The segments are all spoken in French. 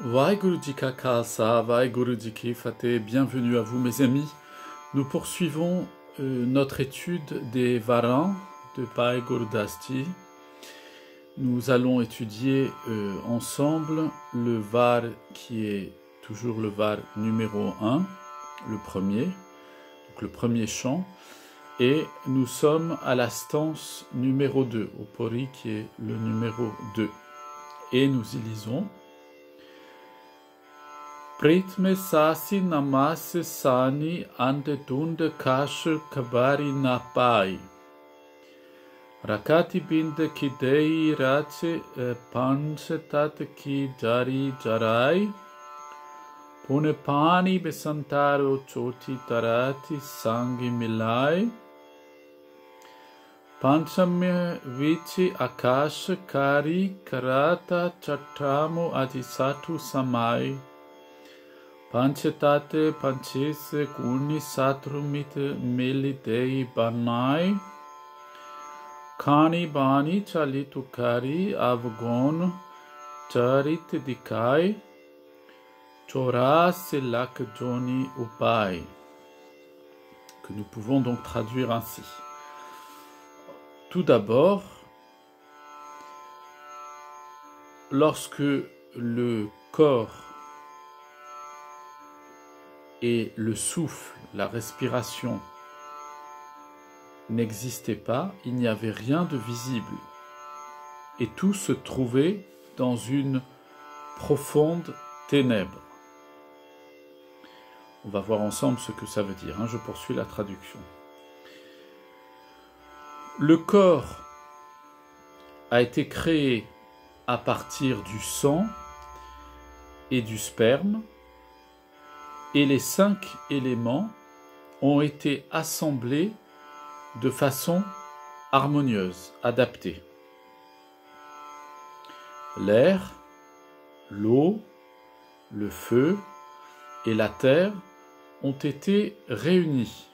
Vaheguru Ji Ka Khalsa, Vaheguru Ji Ki Fateh, bienvenue à vous mes amis. Nous poursuivons notre étude des varans de Bhai Gurdas Ji. Nous allons étudier ensemble le var qui est toujours le var numéro 1, le premier, donc le premier chant, et nous sommes à la stance numéro 2, au pori qui est le numéro 2. Et nous y lisons Pritme sasi namas sani ante tunde kash kabari na pai. Rakati binde kidei race panchetat ki jari jarai. Pune pani besantaro choti tarati sangi milai. Panchamya vici akash kari karata chattamo adisatu samai. Panchetate panchese guni satrumite melidei banai. Kani bani chalitukari avgon charit dikai. Chorase lak joni upai. Que nous pouvons donc traduire ainsi. Tout d'abord, lorsque le corps et le souffle, la respiration n'existaient pas, il n'y avait rien de visible. Et tout se trouvait dans une profonde ténèbre. On va voir ensemble ce que ça veut dire. Je poursuis la traduction. Le corps a été créé à partir du sang et du sperme, et les 5 éléments ont été assemblés de façon harmonieuse, adaptée. L'air, l'eau, le feu et la terre ont été réunis.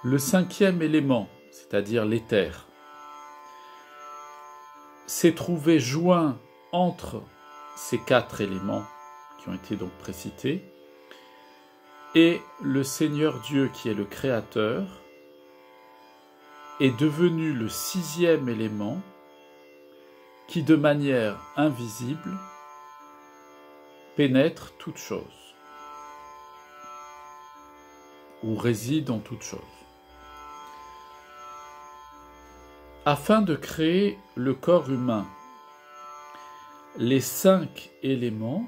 Le 5e élément, c'est-à-dire l'éther, s'est trouvé joint entre ces 4 éléments qui ont été donc précités, et le Seigneur Dieu qui est le Créateur est devenu le 6e élément qui de manière invisible pénètre toute chose ou réside en toute chose. Afin de créer le corps humain, les 5 éléments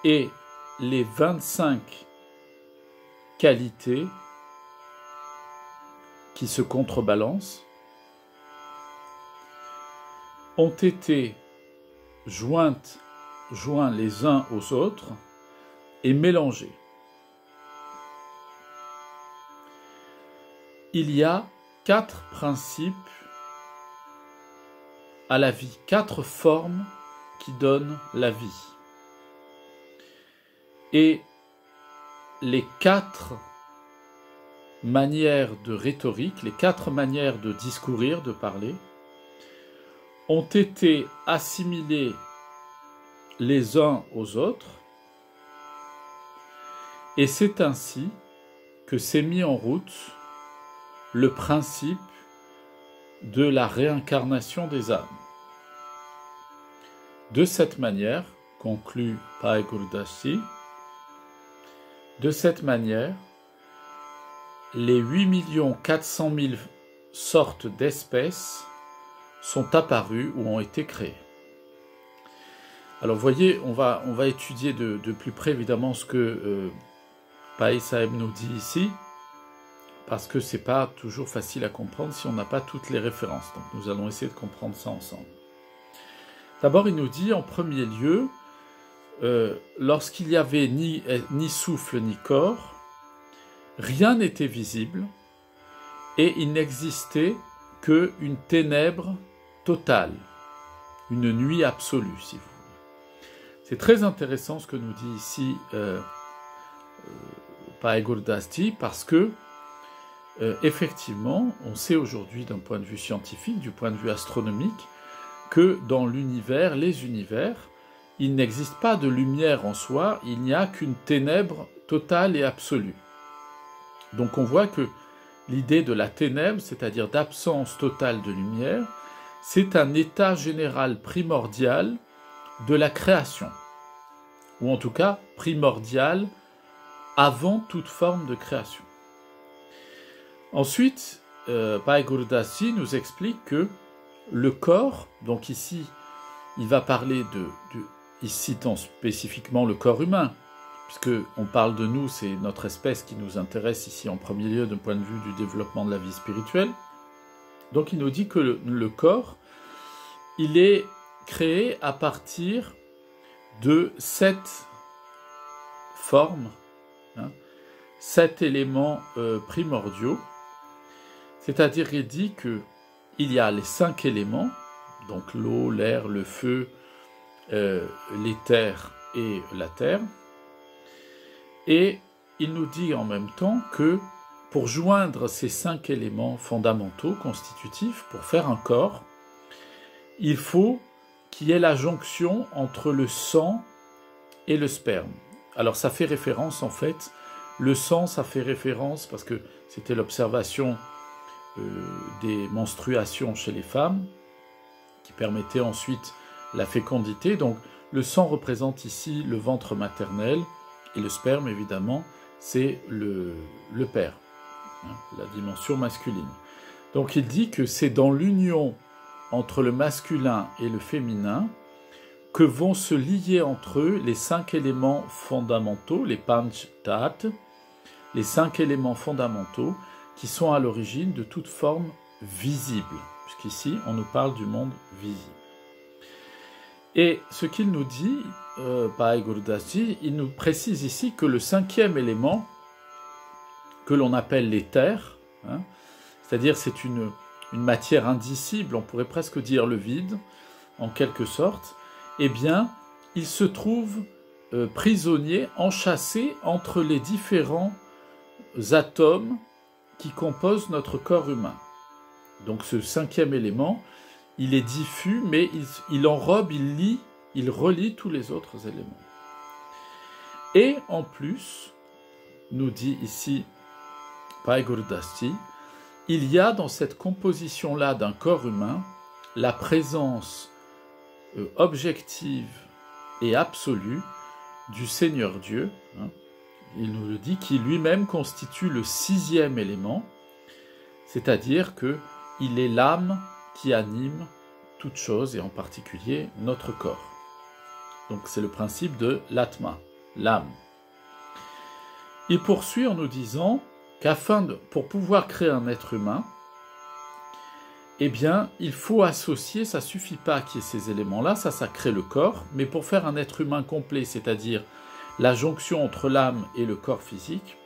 et les 25 qualités qui se contrebalancent ont été joints les uns aux autres et mélangés. Il y a 4 principes à la vie, 4 formes qui donnent la vie. Et les 4 manières de rhétorique, les 4 manières de discourir, de parler, ont été assimilées les uns aux autres, et c'est ainsi que s'est mis en route le principe de la réincarnation des âmes. De cette manière, conclut Bhai Gurdas Ji, de cette manière, les 8 400 000 sortes d'espèces sont apparues ou ont été créées. Alors vous voyez, on va étudier de plus près évidemment ce que Bhai Saheb nous dit ici, parce que c'est pas toujours facile à comprendre si on n'a pas toutes les références. Donc nous allons essayer de comprendre ça ensemble. D'abord, il nous dit en premier lieu, lorsqu'il n'y avait ni souffle ni corps, rien n'était visible et il n'existait qu'une ténèbre totale, une nuit absolue, si vous voulez. C'est très intéressant ce que nous dit ici Bhai Gurdas Ji, parce que effectivement, on sait aujourd'hui d'un point de vue scientifique, du point de vue astronomique, que dans l'univers, les univers, il n'existe pas de lumière en soi, il n'y a qu'une ténèbre totale et absolue. Donc on voit que l'idée de la ténèbre, c'est-à-dire d'absence totale de lumière, c'est un état général primordial de la création, ou en tout cas primordial avant toute forme de création. Ensuite, Bhai Gurdasi nous explique que le corps, donc ici, il va parler il citant spécifiquement le corps humain, puisque on parle de nous, c'est notre espèce qui nous intéresse ici en premier lieu d'un point de vue du développement de la vie spirituelle. Donc il nous dit que le corps, il est créé à partir de 7 formes, 7 éléments primordiaux. C'est-à-dire qu'il dit qu'il y a les 5 éléments, donc l'eau, l'air, le feu, l'éther et la terre. Et il nous dit en même temps que pour joindre ces 5 éléments fondamentaux, constitutifs, pour faire un corps, il faut qu'il y ait la jonction entre le sang et le sperme. Alors ça fait référence en fait, le sang ça fait référence parce que c'était l'observation des menstruations chez les femmes qui permettait ensuite la fécondité. Donc le sang représente ici le ventre maternel et le sperme évidemment c'est le père, la dimension masculine. Donc il dit que c'est dans l'union entre le masculin et le féminin que vont se lier entre eux les 5 éléments fondamentaux, les Panch Tat, les 5 éléments fondamentaux qui sont à l'origine de toute forme visible, puisqu'ici on nous parle du monde visible. Et ce qu'il nous dit, Bhai Gurdasi, il nous précise ici que le 5e élément, que l'on appelle l'éther, c'est-à-dire c'est une matière indicible, on pourrait presque dire le vide, en quelque sorte, eh bien, il se trouve prisonnier, enchâssé entre les différents atomes qui composent notre corps humain. Donc ce 5e élément, il est diffus, mais il enrobe, il relie tous les autres éléments. Et en plus, nous dit ici Bhai Gurdasi, il y a dans cette composition-là d'un corps humain la présence objective et absolue du Seigneur Dieu. Il nous le dit, qui lui-même constitue le 6e élément, c'est-à-dire qu'il est l'âme qui anime toute chose, et en particulier notre corps. Donc c'est le principe de l'atma, l'âme. Il poursuit en nous disant pour pouvoir créer un être humain, eh bien, il faut associer, ça ne suffit pas qu'il y ait ces éléments-là, ça crée le corps, mais pour faire un être humain complet, c'est-à-dire la jonction entre l'âme et le corps physique,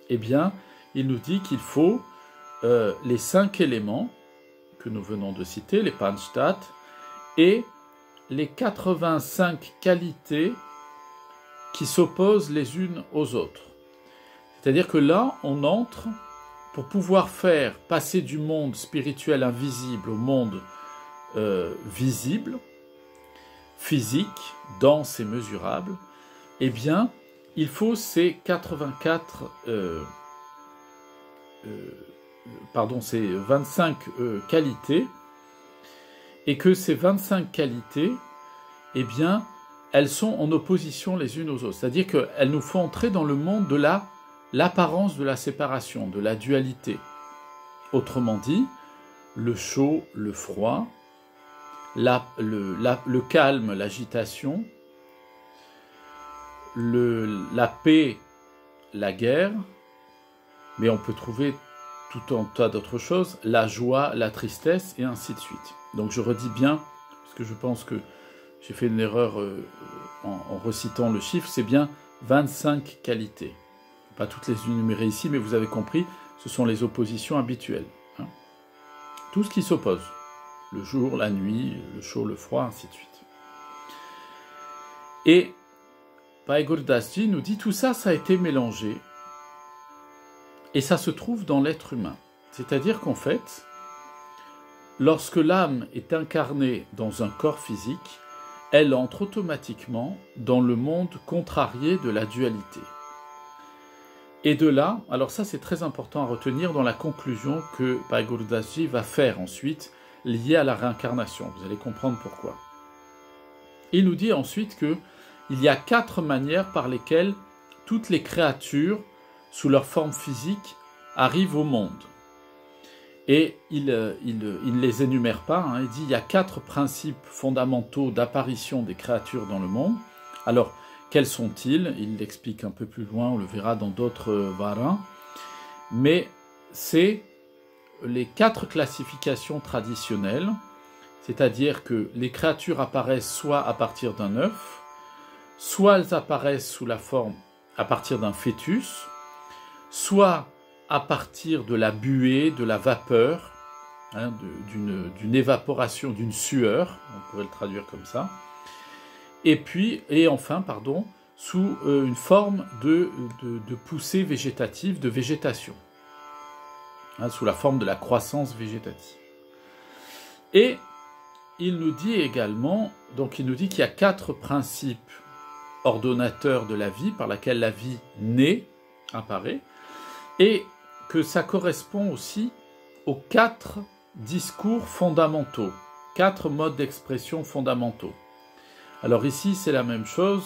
eh bien, il nous dit qu'il faut les 5 éléments que nous venons de citer, les Panch Tat, et les 85 qualités qui s'opposent les unes aux autres. C'est-à-dire que là, on entre pour pouvoir faire passer du monde spirituel invisible au monde visible, physique, dense et mesurable, eh bien, il faut ces 25 qualités, et que ces 25 qualités, eh bien, elles sont en opposition les unes aux autres. C'est-à-dire qu'elles nous font entrer dans le monde de l'apparence de la séparation, de la dualité. Autrement dit, le chaud, le froid, le calme, l'agitation, la paix, la guerre, mais on peut trouver tout un tas d'autres choses, la joie, la tristesse, et ainsi de suite. Donc je redis bien, parce que je pense que j'ai fait une erreur en recitant le chiffre, c'est bien 25 qualités. Pas toutes les énumérer ici, mais vous avez compris, ce sont les oppositions habituelles. Tout ce qui s'oppose, le jour, la nuit, le chaud, le froid, ainsi de suite. Et Bhai Gurdasi nous dit tout ça, ça a été mélangé, et ça se trouve dans l'être humain. C'est-à-dire qu'en fait, lorsque l'âme est incarnée dans un corps physique, elle entre automatiquement dans le monde contrarié de la dualité. Et de là, alors ça c'est très important à retenir dans la conclusion que Bhai Gurdas Ji va faire ensuite, liée à la réincarnation. Vous allez comprendre pourquoi. Il nous dit ensuite qu'il y a 4 manières par lesquelles toutes les créatures, sous leur forme physique, arrivent au monde. Et il ne les énumère pas, hein. Il dit qu'il y a 4 principes fondamentaux d'apparition des créatures dans le monde. Alors, quels sont-ils? Il l'explique un peu plus loin, on le verra dans d'autres varins. Mais c'est les 4 classifications traditionnelles, c'est-à-dire que les créatures apparaissent soit à partir d'un œuf, soit elles apparaissent sous la forme à partir d'un fœtus, soit à partir de la buée, de la vapeur, hein, d'une évaporation, d'une sueur, on pourrait le traduire comme ça, et enfin, sous une forme de poussée végétative, de végétation, hein, sous la forme de la croissance végétative. Et il nous dit également, donc il nous dit qu'il y a 4 principes ordonnateurs de la vie, par laquelle la vie naît, apparaît, et que ça correspond aussi aux 4 discours fondamentaux, 4 modes d'expression fondamentaux. Alors ici, c'est la même chose.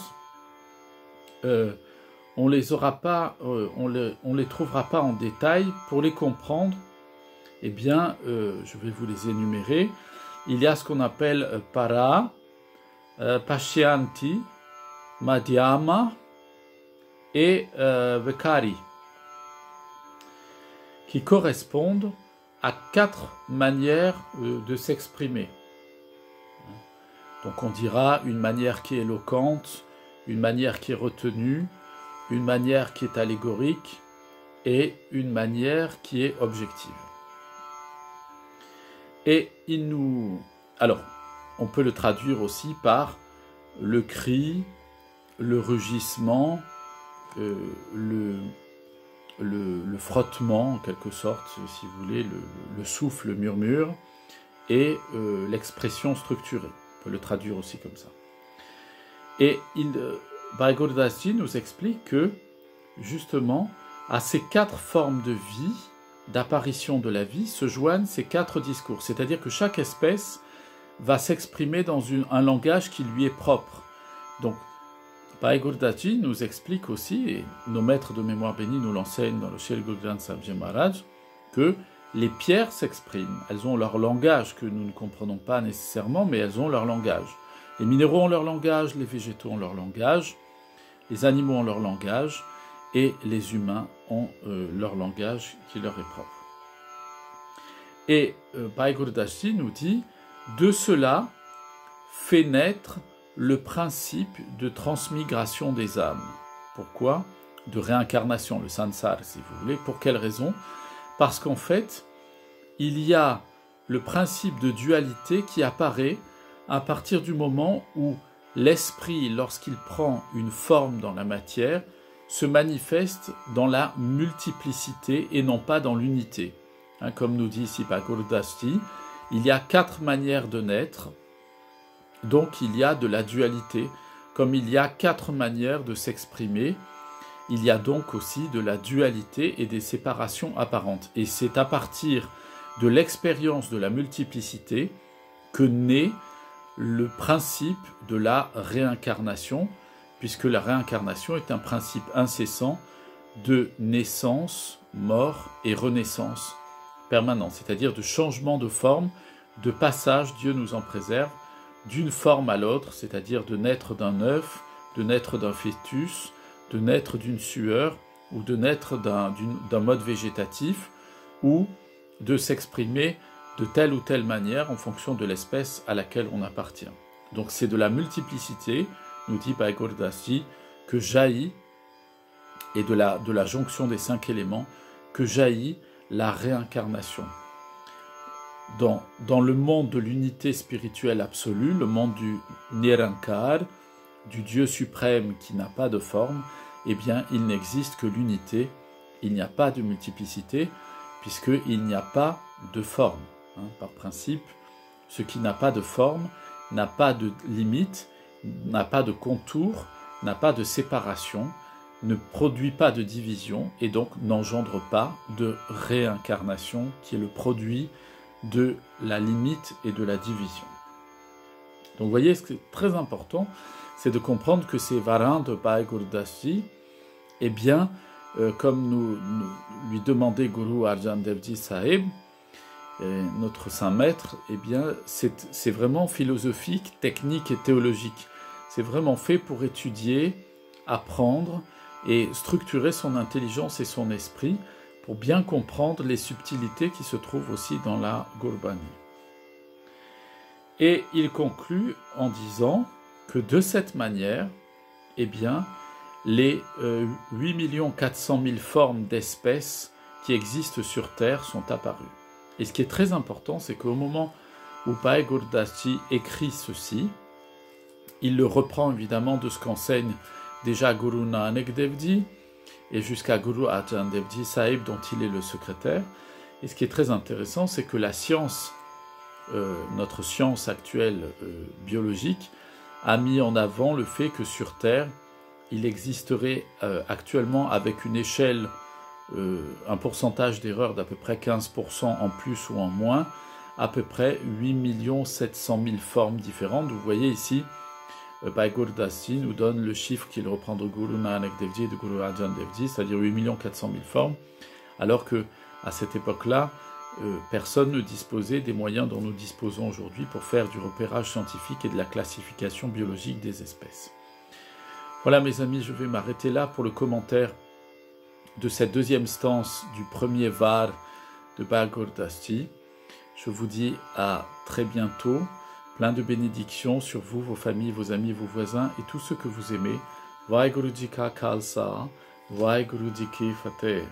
On les aura pas, on les trouvera pas en détail. Pour les comprendre, eh bien, je vais vous les énumérer. Il y a ce qu'on appelle para, pashyanti, madhyama et vikari, qui correspondent à 4 manières de s'exprimer. Donc on dira une manière qui est éloquente, une manière qui est retenue, une manière qui est allégorique et une manière qui est objective. Et alors, on peut le traduire aussi par le cri, le rugissement, le frottement en quelque sorte, si vous voulez, le souffle, le murmure, et l'expression structurée. On peut le traduire aussi comme ça. Et Bhai Gurdas Ji nous explique que, justement, à ces 4 formes de vie, d'apparition de la vie, se joignent ces 4 discours. C'est-à-dire que chaque espèce va s'exprimer dans un langage qui lui est propre. Donc, Bhai Gurdas Ji nous explique aussi, et nos maîtres de mémoire bénie nous l'enseignent dans le Sri Guru Granth Sahib Ji Maharaj, que les pierres s'expriment. Elles ont leur langage que nous ne comprenons pas nécessairement, mais elles ont leur langage. Les minéraux ont leur langage, les végétaux ont leur langage, les animaux ont leur langage, et les humains ont leur langage qui leur est propre. Et Bhai Gurdas Ji nous dit, de cela fait naître le principe de transmigration des âmes. Pourquoi? De réincarnation, le sansara si vous voulez. Pour quelle raison? Parce qu'en fait, il y a le principe de dualité qui apparaît à partir du moment où l'esprit, lorsqu'il prend une forme dans la matière, se manifeste dans la multiplicité et non pas dans l'unité. Hein, comme nous dit ici Bhai Gurdas Ji, il y a 4 manières de naître, donc il y a de la dualité. Comme il y a 4 manières de s'exprimer, il y a donc aussi de la dualité et des séparations apparentes. Et c'est à partir de l'expérience de la multiplicité que naît le principe de la réincarnation, puisque la réincarnation est un principe incessant de naissance, mort et renaissance permanente, c'est-à-dire de changement de forme, de passage, Dieu nous en préserve, d'une forme à l'autre, c'est-à-dire de naître d'un œuf, de naître d'un fœtus, de naître d'une sueur, ou de naître d'un mode végétatif, ou de s'exprimer de telle ou telle manière en fonction de l'espèce à laquelle on appartient. Donc c'est de la multiplicité, nous dit Bhai Gurdas Ji, que jaillit, et de la jonction des 5 éléments, que jaillit la réincarnation. Dans le monde de l'unité spirituelle absolue, le monde du Nirankar, du Dieu suprême qui n'a pas de forme, eh bien il n'existe que l'unité, il n'y a pas de multiplicité, puisqu'il n'y a pas de forme. Par principe, ce qui n'a pas de forme n'a pas de limite n'a pas de contour, n'a pas de séparation, ne produit pas de division et donc n'engendre pas de réincarnation qui est le produit de la limite et de la division. Donc vous voyez, ce qui est très important, c'est de comprendre que ces varins de Bhai Gurdas Ji, eh bien, comme lui demandait Guru Arjan Dev Ji Sahib, notre saint maître, eh bien, c'est vraiment philosophique, technique et théologique. C'est vraiment fait pour étudier, apprendre et structurer son intelligence et son esprit pour bien comprendre les subtilités qui se trouvent aussi dans la Gurbani. Et il conclut en disant que de cette manière, eh bien, les 8 400 000 formes d'espèces qui existent sur Terre sont apparues. Et ce qui est très important, c'est qu'au moment où Bhai Gurdas Ji écrit ceci, il le reprend évidemment de ce qu'enseigne déjà Guru Nanak Dev Ji et jusqu'à Guru Arjan Dev Ji Sahib dont il est le secrétaire. Et ce qui est très intéressant, c'est que la science, notre science actuelle biologique, a mis en avant le fait que sur Terre, il existerait actuellement avec une échelle, un pourcentage d'erreur d'à peu près 15% en plus ou en moins, à peu près 8 700 000 formes différentes. Vous voyez ici, Bhai Gurdas Ji nous donne le chiffre qu'il reprend de Guru Nanak Dev Ji et de Guru Arjan Dev Ji, c'est-à-dire 8 400 000 formes, alors que à cette époque-là, personne ne disposait des moyens dont nous disposons aujourd'hui pour faire du repérage scientifique et de la classification biologique des espèces. Voilà mes amis, je vais m'arrêter là pour le commentaire de cette deuxième stance du premier var de Bhai Gurdas Ji. Je vous dis à très bientôt, plein de bénédictions sur vous, vos familles, vos amis, vos voisins et tous ceux que vous aimez. Vaheguru Ji Ka Khalsa, Vaheguru Ji Ki Fateh.